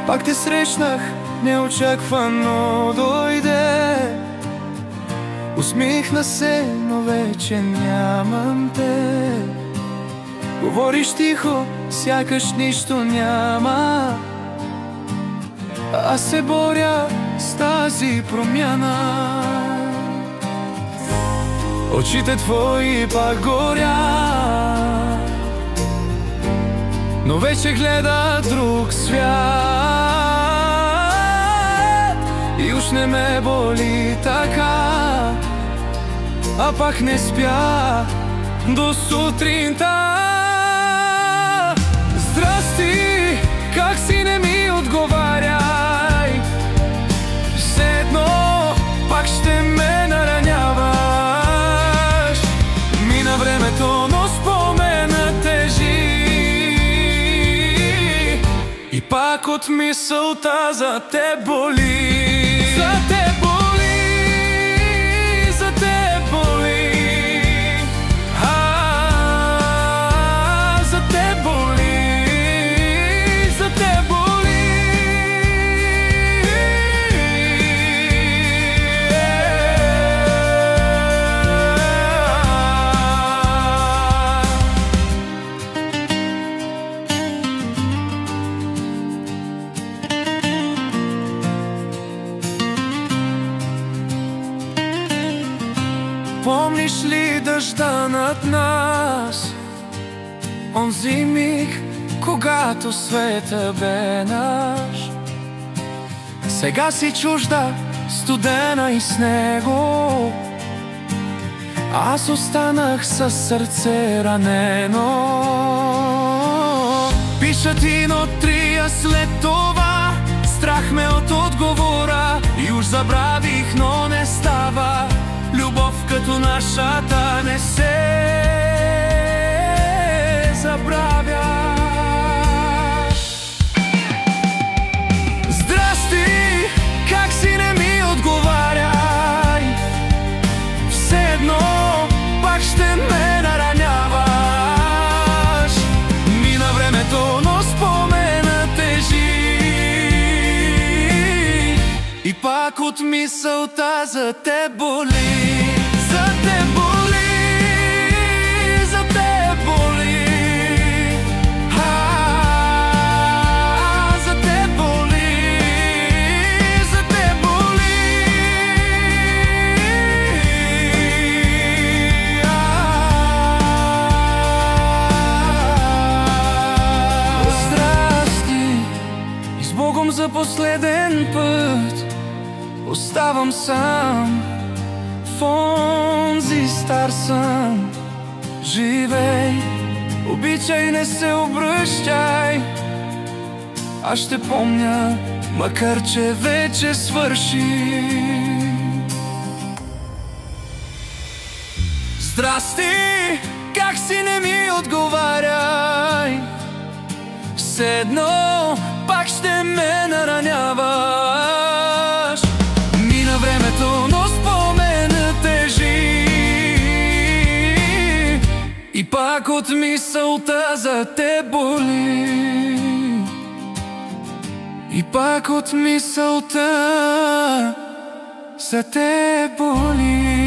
Пак те срещнах, неочаквано дойде. Усмихна се, но вече нямам те. Говориш тихо, сякаш нищо няма. Аз се боря с тази промяна. Очите твои пак горят, но вече гледа друг свят. И уж не ме боли така, а пак не спя до сутринта. Здрасти, как си, не ми отговаряй. Все едно пак ще ме нараняваш. Мина времето, но спомена тежи. И пак от мисълта за те боли. За те боли, за те боли. За те боли, за те боли. Помниш ли дъжда над нас? Онзи миг, когато света бе наш. Сега си чужда, студена и с него. Аз останах със сърце ранено. Пиша ти, но трия след това страх ме от отговора. И уж забравих, но не става. Любов като нашата не се забравя. Здрасти, как си, не ми отговаряй. Все едно пак ще ме нараняваш. Мина времето, но спомена тежи. И пак от мисълта за те боли. За те боли, за те боли. За те боли, за те боли. Здрасти, и с Богом за последен път оставам сам в онзи стар сън. Живей, обичай, не се обръщай. Аз ще помня, макар че вече свърши. Здрасти, как си, не ми отговаряй. Все едно пак ще ме нараняваш. Мина времето, но спомена тежи. И пак от мисълта за те боли. И пак от мисълта за те боли.